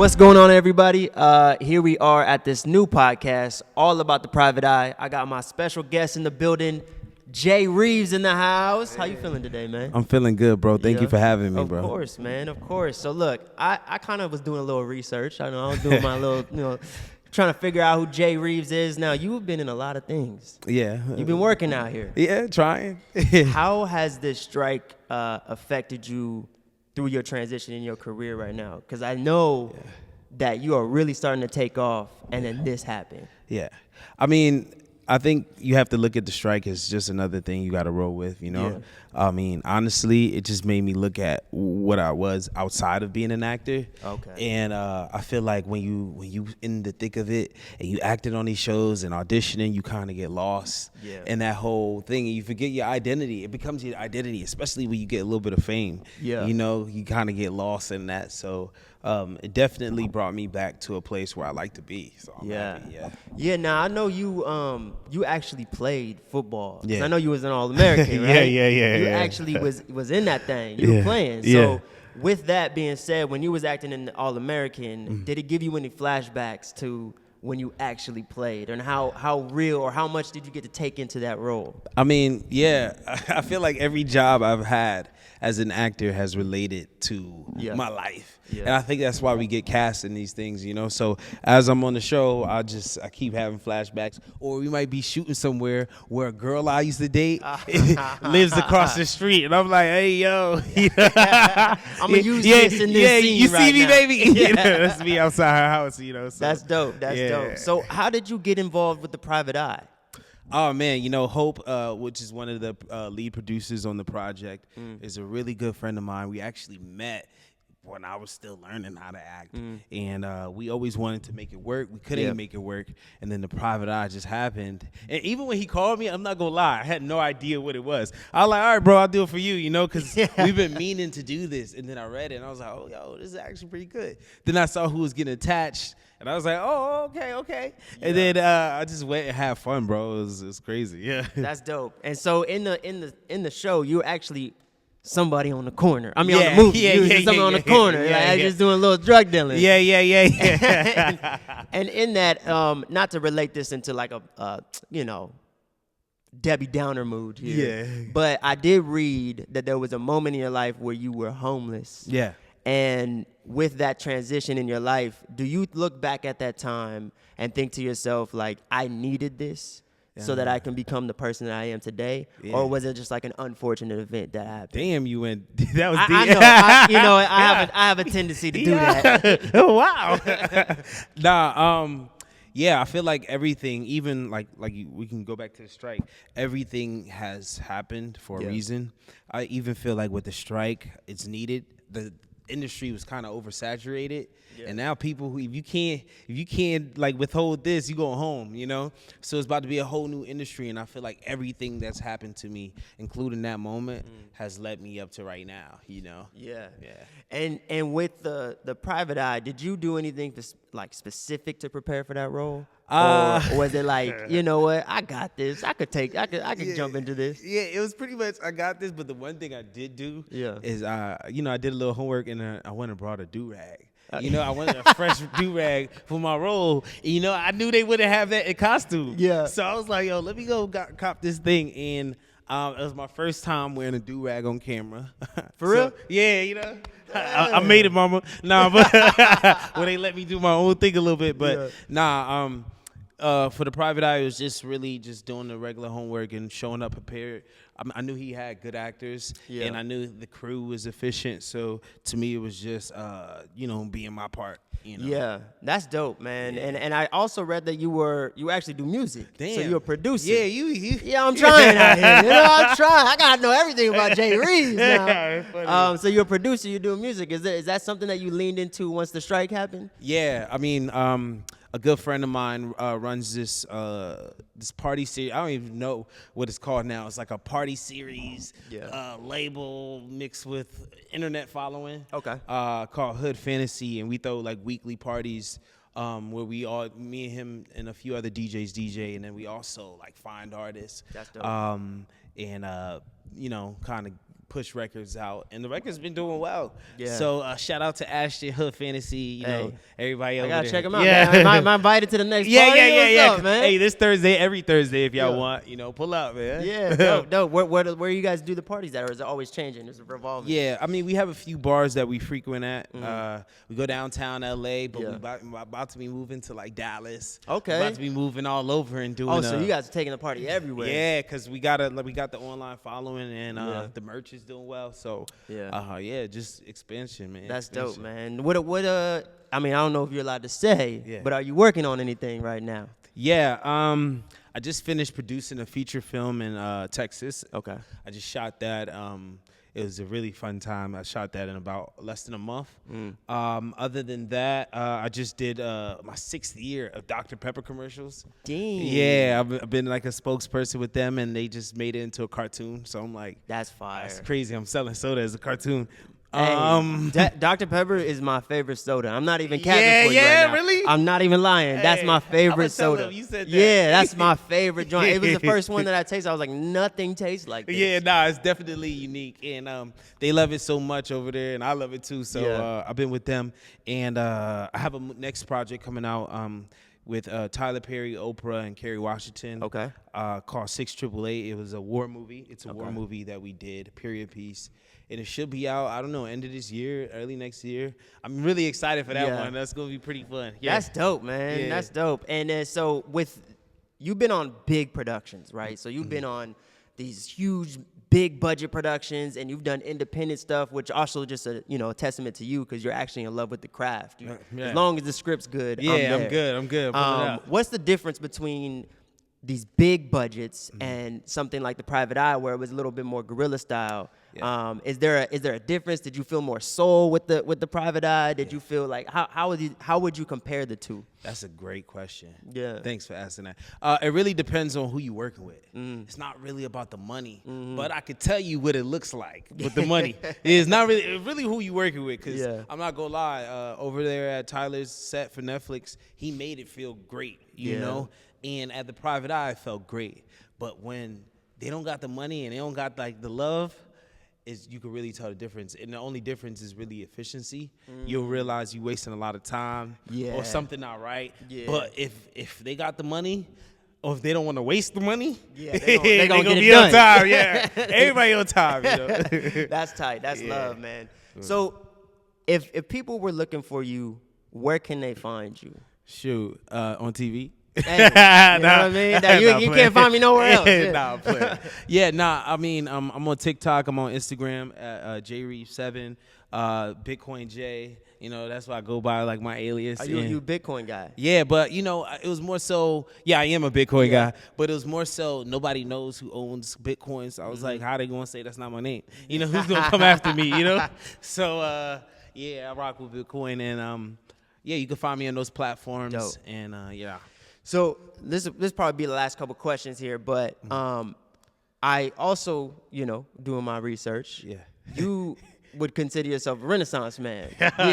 What's going on, everybody? Here we are at this new podcast, all about the private eye. I got my special guest in the building, Jay Reeves in the house. How you feeling today, man? I'm feeling good, bro. Thank you for having me, bro. Of course, man. Of course. So look, I kind of was doing a little research. I was doing my little, trying to figure out who Jay Reeves is. Now, you've been in a lot of things. Yeah. You've been working out here. Yeah, trying. How has this strike affected you through your transition in your career right now? Because I know that you are really starting to take off, and then this happened. Yeah. I mean, I think you have to look at the strike as just another thing you got to roll with, Yeah. I mean, honestly, it just made me look at what I was outside of being an actor. Okay. And I feel like when you in the thick of it and you acted on these shows and auditioning, you kind of get lost in that whole thing, and you forget your identity. It becomes your identity, especially when you get a little bit of fame. Yeah. You kind of get lost in that. So it definitely brought me back to a place where I like to be. So I'm happy. Yeah. Now I know you actually played football. 'Cause Yeah. I know you was an All-American, right? Yeah. You actually was in that thing. You were playing. So with that being said, when you was acting in the All-American, did it give you any flashbacks to when you actually played, and how real or how much did you get to take into that role? I mean, yeah, I feel like every job I've had as an actor has related to my life. Yeah. And I think that's why we get cast in these things, So as I'm on the show, I keep having flashbacks. Or we might be shooting somewhere where a girl I used to date lives across the street. And I'm like, hey, yo. I'm going to use this in this scene you see right me, now. baby? That's me outside her house, So. That's dope. That's dope. So how did you get involved with the private eye? Oh, man, Hope, which is one of the lead producers on the project, is a really good friend of mine. We actually met when I was still learning how to act. And we always wanted to make it work. We couldn't even make it work. And then the private eye just happened. And even when he called me, I'm not going to lie, I had no idea what it was. I was like, all right, bro, I'll do it for you, because we've been meaning to do this. And then I read it, and I was like, oh, yo, this is actually pretty good. Then I saw who was getting attached. And I was like, oh, okay. Yeah. And then I just went and had fun, bro. It was crazy. Yeah. That's dope. And so in the show, you're actually somebody on the corner. I mean, on the movie, you're somebody on the corner. Just doing a little drug dealing. Yeah. And in that, not to relate this into like a Debbie Downer mood here. Yeah. But I did read that there was a moment in your life where you were homeless. Yeah. And with that transition in your life, do you look back at that time and think to yourself, like, I needed this so that I can become the person that I am today? Yeah. Or was it just like an unfortunate event that happened? Damn, you went. That was deep. I know. I have a tendency to do that. Oh, wow. Yeah, I feel like everything, even like we can go back to the strike, everything has happened for a reason. I even feel like with the strike, it's needed. The industry was kind of oversaturated, and now people who if you can't like withhold this, you go home, So it's about to be a whole new industry, and I feel like everything that's happened to me, including that moment, has led me up to right now, Yeah. And with the private eye, did you do anything specific to prepare for that role? Or was it like, you know what, I got this. I could jump into this. Yeah, it was pretty much I got this, but the one thing I did do is I did a little homework, and I went and brought a do-rag. I wanted a fresh do-rag for my role. And, I knew they wouldn't have that in costume. Yeah. So I was like, yo, let me go cop this thing. And it was my first time wearing a do-rag on camera. For real? Yeah, I made it, mama. Nah, but well, they let me do my own thing a little bit. But for the private eye, it was just really just doing the regular homework and showing up prepared. I knew he had good actors, and I knew the crew was efficient. So to me, it was just, being my part. Yeah, that's dope, man. Yeah. And I also read that you actually do music. Damn. So you're a producer. Yeah, Yeah, I'm trying out here. I'm trying. I gotta know everything about Jay Reeves now. So you're a producer. You're doing music. Is that something that you leaned into once the strike happened? Yeah, I mean, a good friend of mine runs this party series. I don't even know what it's called now. It's like a party series label mixed with internet following. Okay. Called Hood Fantasy, and we throw like weekly parties where me and him and a few other DJs DJ, and then we also like find artists. That's dope. And kind of push records out, and the record's been doing well. Yeah. So shout out to Ashton, Hood Fantasy, you know, everybody over there. I gotta check him out. Yeah. Man. Am I invited to the next party? Yeah. What's up, man? Hey, this Thursday, every Thursday, if y'all want, you know, pull up, man. Yeah, dope. Where you guys do the parties at, or is it always changing? Is it revolving? Yeah, I mean, we have a few bars that we frequent at. We go downtown LA, but we're about to be moving to like Dallas. Okay. We're about to be moving all over and doing. So you guys are taking the party everywhere. Yeah, because we got the online following, and the merch is doing well. So just expansion, man. That's dope, man. What I mean, I don't know if you're allowed to say, but are you working on anything right now? Yeah, I just finished producing a feature film in Texas. Okay. I just shot that. It was a really fun time. I shot that in about less than a month. Other than that, I just did my 6th year of Dr. Pepper commercials. Dang. Yeah, I've been like a spokesperson with them, and they just made it into a cartoon. So I'm like, that's fire. That's crazy. I'm selling soda as a cartoon. Hey, Dr. Pepper is my favorite soda. I'm not even capping for you right now. Really? I'm not even lying. Hey, that's my favorite soda. You said that. Yeah, that's my favorite joint. It was the first one that I tasted. I was like, nothing tastes like this. Yeah, nah, it's definitely unique, and they love it so much over there, and I love it too. So I've been with them, and I have a next project coming out with Tyler Perry, Oprah, and Kerry Washington. Okay. Called 688. It was a war movie. It's a war movie that we did, period piece. And it should be out, I don't know, end of this year, early next year. I'm really excited for that one. That's going to be pretty fun. Yeah. That's dope, man. Yeah. That's dope. And then so you've been on big productions, right? So you've been on these huge, big budget productions, and you've done independent stuff, which also just a testament to you because you're actually in love with the craft. As long as the script's good, I'm good. What's the difference between these big budgets and something like The Private Eye, where it was a little bit more guerrilla style? Yeah. Is there a difference? Did you feel more soul with the Private Eye? Did you feel like how would you compare the two? That's a great question. Yeah. Thanks for asking that. It really depends on who you're working with. It's not really about the money, but I could tell you what it looks like with the money. It's not really who you're working with. Because I'm not gonna lie, over there at Tyler's set for Netflix, he made it feel great. You know, and at The Private Eye, it felt great. But when they don't got the money and they don't got like the love, you can really tell the difference. And the only difference is really efficiency. You'll realize you're wasting a lot of time or something not right. Yeah. But if they got the money, or if they don't want to waste the money, they're gonna be on time. Yeah, everybody on time. You know? That's tight. That's love, man. So if people were looking for you, where can they find you? Shoot, on TV. Hey, you know what I mean? You can't find me nowhere else. I mean, I'm on TikTok. I'm on Instagram at Jay Reeves 7, Bitcoin J. You know, that's why I go by like my alias. Are you a Bitcoin guy? Yeah, but it was more so. Yeah, I am a Bitcoin guy, but it was more so nobody knows who owns Bitcoin. So I was like, how they gonna say that's not my name? You know, who's gonna come after me? You know, so I rock with Bitcoin, and you can find me on those platforms. Dope. And So this probably be the last couple questions here, but I also, doing my research, you would consider yourself a Renaissance man.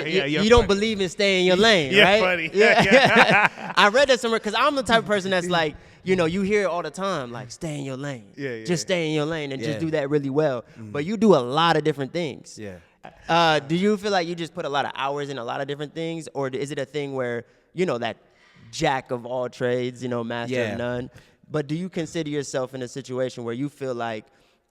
You don't believe in staying in your lane, right? Funny. Yeah. I read that somewhere because I'm the type of person that's like, you hear it all the time, like stay in your lane. Just stay in your lane and just do that really well. But you do a lot of different things. Yeah. Do you feel like you just put a lot of hours in a lot of different things, or is it a thing where, that jack of all trades, master of none? But do you consider yourself in a situation where you feel like,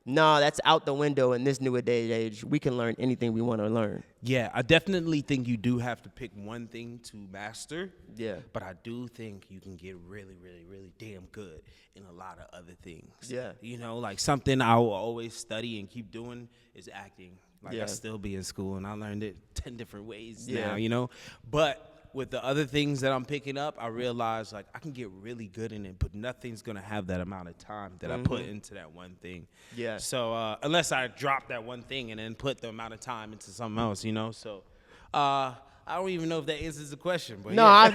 no, that's out the window in this newer day and age. We can learn anything we want to learn. Yeah, I definitely think you do have to pick one thing to master. Yeah. But I do think you can get really, really, really damn good in a lot of other things. Yeah. Like something I will always study and keep doing is acting. Like I still be in school and I learned it 10 different ways now, But with the other things that I'm picking up, I realize like I can get really good in it, but nothing's gonna have that amount of time that I put into that one thing. Yeah. So unless I drop that one thing and then put the amount of time into something else, So I don't even know if that answers the question. But no, I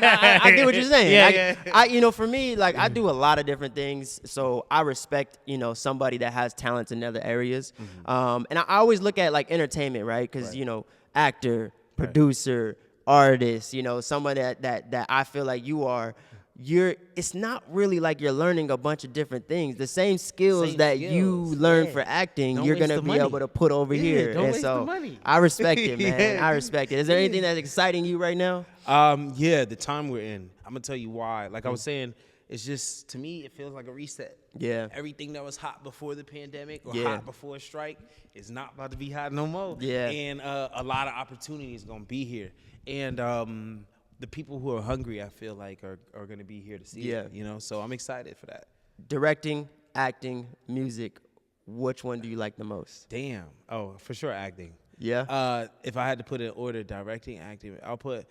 get what you're saying. Yeah. For me, like I do a lot of different things, so I respect somebody that has talents in other areas. And I always look at like entertainment, right? Because actor, producer. Artist, someone that I feel like you are, it's not really like you're learning a bunch of different things. The same skills Same that skills. you learn Yeah. for acting, Don't you're waste gonna the be money. able to put over Yeah, here. don't And waste so the money. I respect it, man. Yeah. I respect it. Is there anything that's exciting you right now? Yeah, the time we're in. I'm gonna tell you why. Like I was saying, it's just, to me, it feels like a reset. Yeah. Everything that was hot before the pandemic or Yeah. hot before a strike is not about to be hot no more. Yeah. And a lot of opportunities gonna be here. And the people who are hungry, I feel like, are gonna be here to see Yeah. it. You know, so I'm excited for that. Directing, acting, music. Which one do you like the most? Damn. Oh, for sure, acting. Yeah. If I had to put it in order, directing, acting, I'll put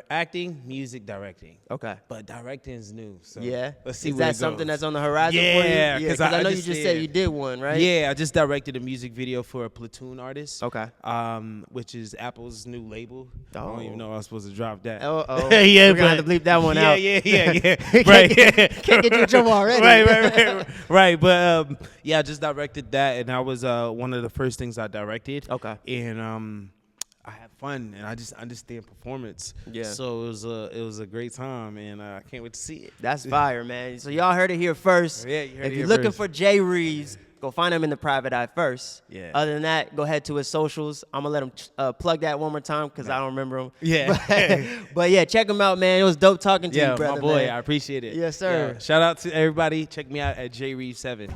acting, music, directing. Okay. But directing is new. So Yeah. let's see Is where that it something goes. that's on the horizon for you? Yeah, Because 'cause I I know you just just said did. you did one, right? Yeah, I just directed a music video for a Platoon artist. Okay. Which is Apple's new label. I Oh. don't even know I was supposed to drop that. Oh. Yeah, We're gonna have to bleep that one yeah, out. Yeah. Can't Right. get you in trouble already. Right. But yeah, I just directed that, and that was one of the first things I directed. Okay. And I had fun, and I just understand performance. Yeah. So it was a great time, and I can't wait to see it. That's fire, man. So y'all heard it here first. Yeah, you heard if it you're here looking first. for Jay Reeves, go find him in the private eye first. Yeah. Other than that, go head to his socials. I'm gonna let him plug that one more time because I don't remember him. Yeah. But yeah, check him out, man. It was dope talking to Yeah, you, brother. my boy. man. I appreciate it. Yes, sir. Yeah. Shout out to everybody. Check me out at Jay Reeves 7.